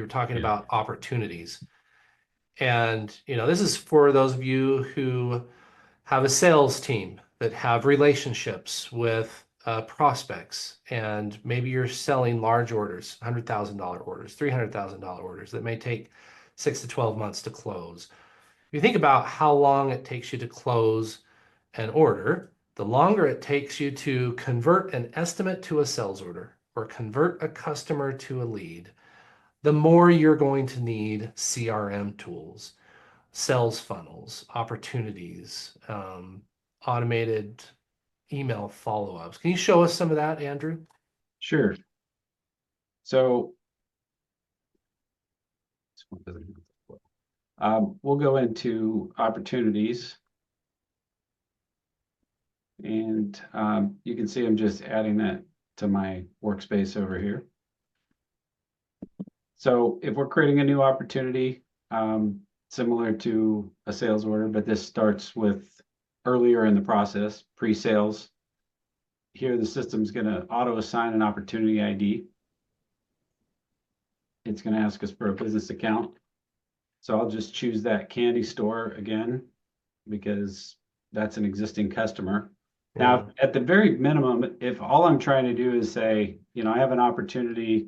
talking Yeah. about opportunities. And, this is for those of you who have a sales team that have relationships with prospects, and maybe you're selling large orders, $100,000 orders, $300,000 orders that may take 6 to 12 months to close. If you think about how long it takes you to close an order, the longer it takes you to convert an estimate to a sales order or convert a customer to a lead, the more you're going to need CRM tools, sales funnels, opportunities, automated email follow-ups. Can you show us some of that, Andrew? Sure. So we'll go into opportunities, and you can see I'm just adding that to my workspace over here. So if we're creating a new opportunity, similar to a sales order, but this starts with earlier in the process, pre-sales. Here, the system's going to auto-assign an opportunity ID. It's going to ask us for a business account. So I'll just choose that candy store again, because that's an existing customer. Now, at the very minimum, if all I'm trying to do is say, I have an opportunity,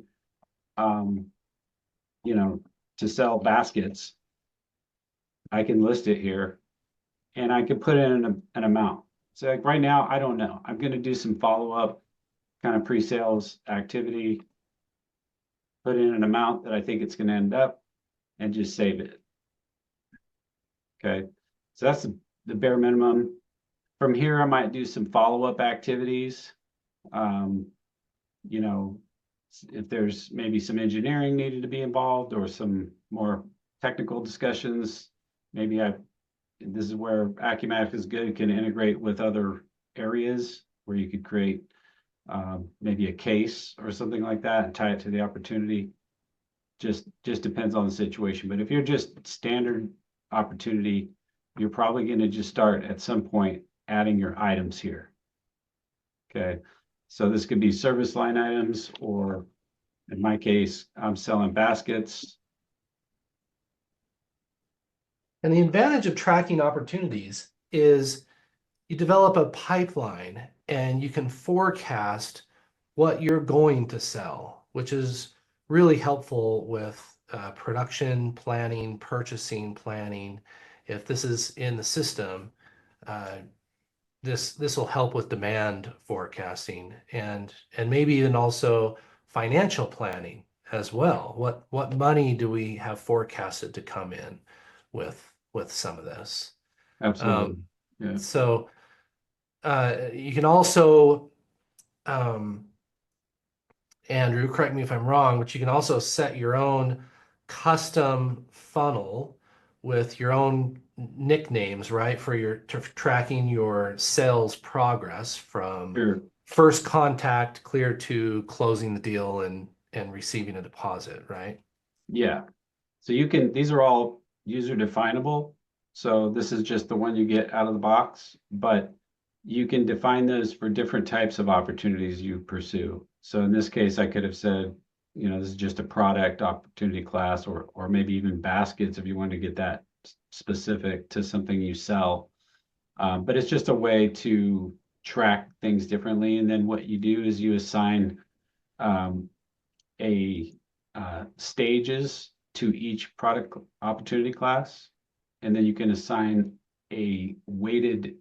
to sell baskets, I can list it here, and I can put in an amount. So like right now, I don't know. I'm going to do some follow-up kind of pre-sales activity, put in an amount that I think it's going to end up, and just save it. Okay, so that's the bare minimum. From here, I might do some follow-up activities. If there's maybe some engineering needed to be involved or some more technical discussions, this is where Acumatica is good. It can integrate with other areas where you could create maybe a case or something like that and tie it to the opportunity. Just depends on the situation. But if you're just standard opportunity, you're probably going to just start at some point adding your items here. Okay, so this could be service line items, or in my case, I'm selling baskets. And the advantage of tracking opportunities is you develop a pipeline and you can forecast what you're going to sell, which is really helpful with production planning, purchasing planning. If this is in the system, this will help with demand forecasting and maybe even also financial planning as well. What money do we have forecasted to come in with some of this? Absolutely. Yeah. So you can also, Andrew, correct me if I'm wrong, but you can also set your own custom funnel with your own nicknames, right? For your tracking your sales progress from Sure. first contact clear to closing the deal and receiving a deposit, right? Yeah. So these are all user definable. So this is just the one you get out of the box, but you can define those for different types of opportunities you pursue. So in this case, I could have said, this is just a product opportunity class, or maybe even baskets if you want to get that specific to something you sell. But it's just a way to track things differently. And then what you do is you assign a stages to each product opportunity class, and then you can assign a weighted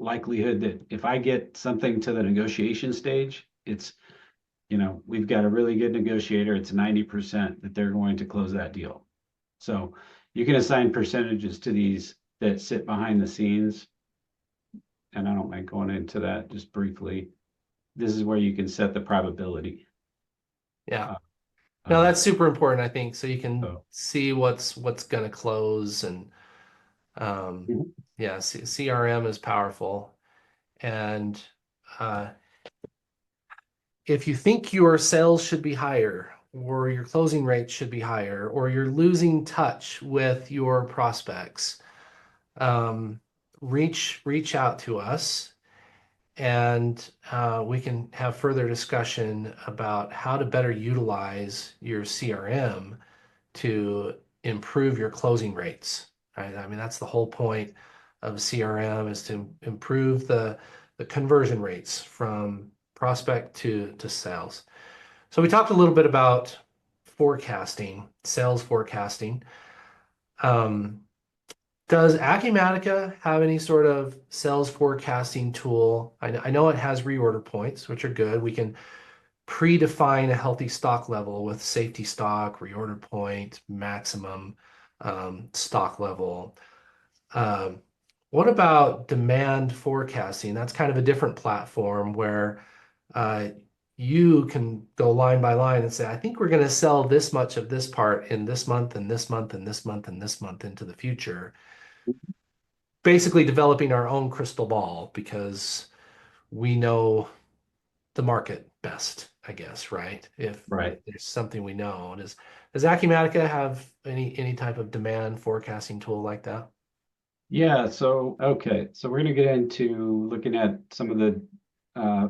likelihood that if I get something to the negotiation stage, we've got a really good negotiator, it's 90% that they're going to close that deal. So you can assign percentages to these that sit behind the scenes, and I don't mind going into that just briefly. This is where you can set the probability. Yeah. Uh, No, uh, that's super important, I think, so you can so, see what's going to close. And mhm. yeah, CRM is powerful. And uh, if you think your sales should be higher, or your closing rate should be higher, or you're losing touch with your prospects, um, reach out to us, and we can have further discussion about how to better utilize your CRM to improve your closing rates, right? I mean, that's the whole point of CRM, is to improve the conversion rates from prospect to sales. So we talked a little bit about forecasting, sales forecasting. Um, does Acumatica have any sort of sales forecasting tool? I know it has reorder points, which are good. We can predefine a healthy stock level with safety stock, reorder point, maximum stock level. Um, what about demand forecasting? That's kind of a different platform where uh, you can go line by line and say, I think we're going to sell this much of this part in this month and this month and this month and this month into the future. Basically developing our own crystal ball because we know the market best, I guess, right? If Right. there's something we know. Does Acumatica have any type of demand forecasting tool like that? Yeah, so okay, so we're going to get into looking at some of the uh,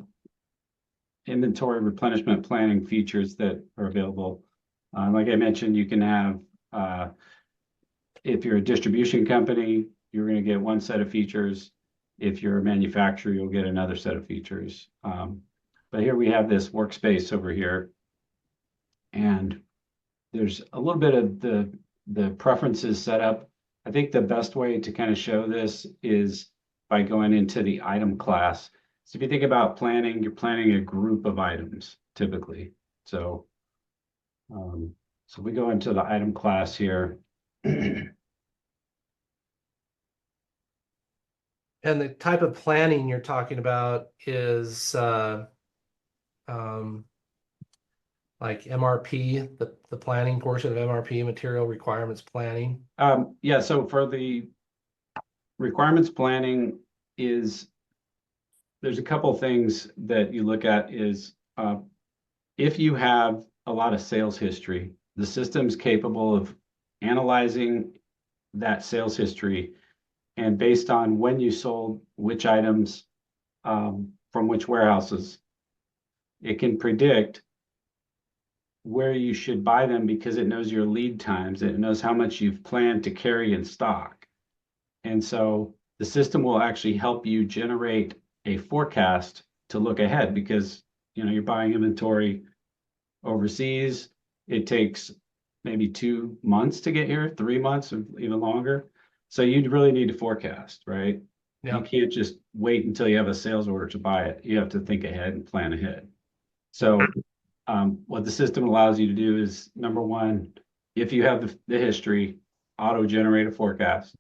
inventory replenishment planning features that are available. Like I mentioned, you can have if you're a distribution company, you're going to get one set of features. If you're a manufacturer, you'll get another set of features. But here we have this workspace over here, and there's a little bit of the preferences set up. I think the best way to kind of show this is by going into the item class. So if you think about planning, you're planning a group of items typically. So, so we go into the item class here. And the type of planning you're talking about is um, like MRP, the planning portion of MRP, material requirements planning. Yeah, so for the requirements planning is there's a couple things that you look at is if you have a lot of sales history, the system's capable of analyzing that sales history and based on when you sold which items from which warehouses, it can predict where you should buy them because it knows your lead times. It knows how much you've planned to carry in stock. And so the system will actually help you generate a forecast to look ahead because you're buying inventory overseas. It takes maybe 2 months to get here, 3 months or even longer. So you really need to forecast, right? You Yeah. can't just wait until you have a sales order to buy it. You have to think ahead and plan ahead. So what the system allows you to do is number one, if you have the history, auto generate a forecast.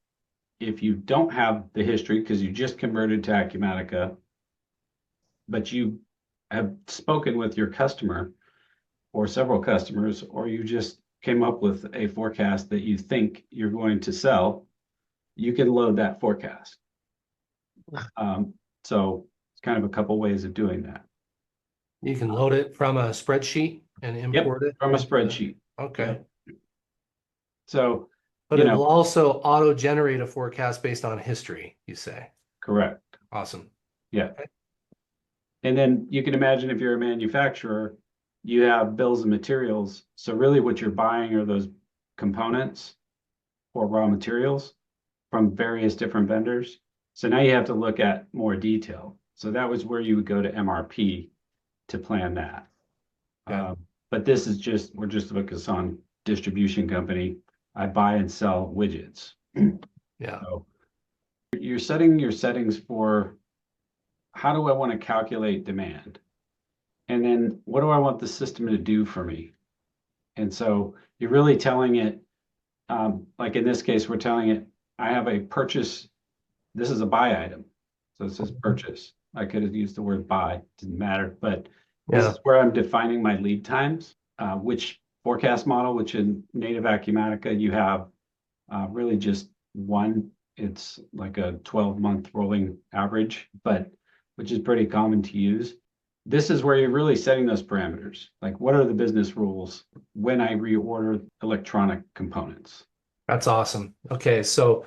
If you don't have the history because you just converted to Acumatica, but you have spoken with your customer or several customers, or you just came up with a forecast that you think you're going to sell, you can load that forecast. So it's kind of a couple ways of doing that. You can load it from a spreadsheet and Yep, import it from a into the, spreadsheet. okay. Yep. So, But it will also auto-generate a forecast based on history, you say. correct. Awesome. Yeah. Okay. And then you can imagine if you're a manufacturer, you have bills of materials. So really what you're buying are those components or raw materials from various different vendors. So now you have to look at more detail. So that was where you would go to MRP to plan that. Yeah. But this is we're just focused on distribution company. I buy and sell widgets. Yeah. So you're setting your settings for how do I want to calculate demand? And then what do I want the system to do for me? And so you're really telling it, like in this case, we're telling it, I have a purchase. This is a buy item. So it says purchase. I could have used the word buy, didn't matter. But this Yeah. is where I'm defining my lead times, which forecast model, which in native Acumatica, you have really just one. It's like a 12-month rolling average, but which is pretty common to use. This is where you're really setting those parameters. Like, what are the business rules when I reorder electronic components? That's awesome. Okay. So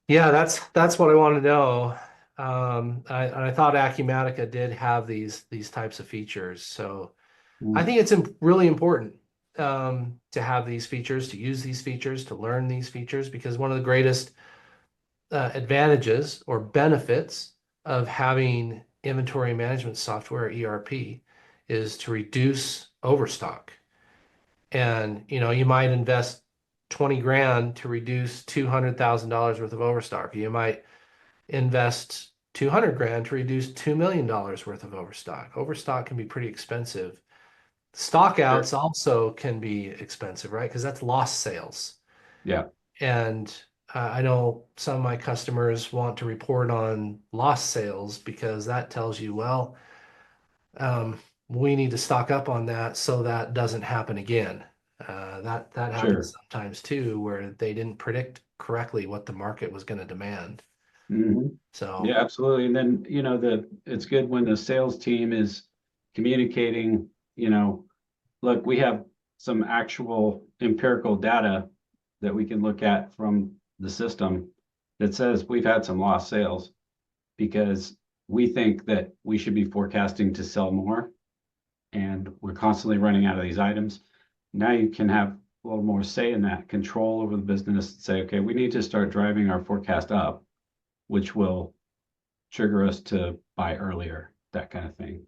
yeah, that's what I want to know. I thought Acumatica did have these types of features. So I Mm. think it's really important to have these features, to use these features, to learn these features, because one of the greatest advantages or benefits of having inventory management software, ERP, is to reduce overstock. And you might invest 20 grand to reduce $200,000 worth of overstock. You might invest 200 grand to reduce $2 million worth of overstock. Overstock can be pretty expensive. Sure. Stockouts also can be expensive, right? Because that's lost sales. Yeah, And I know some of my customers want to report on lost sales because that tells you, well, um, we need to stock up on that so that doesn't happen again. That happens sure. sometimes too, where they didn't predict correctly what the market was going to demand. Hmm. So, Yeah, absolutely. And then, it's good when the sales team is communicating, look, we have some actual empirical data that we can look at from the system that says we've had some lost sales because we think that we should be forecasting to sell more and we're constantly running out of these items. Now you can have a little more say in that, control over the business, say, okay, we need to start driving our forecast up, which will trigger us to buy earlier, that kind of thing.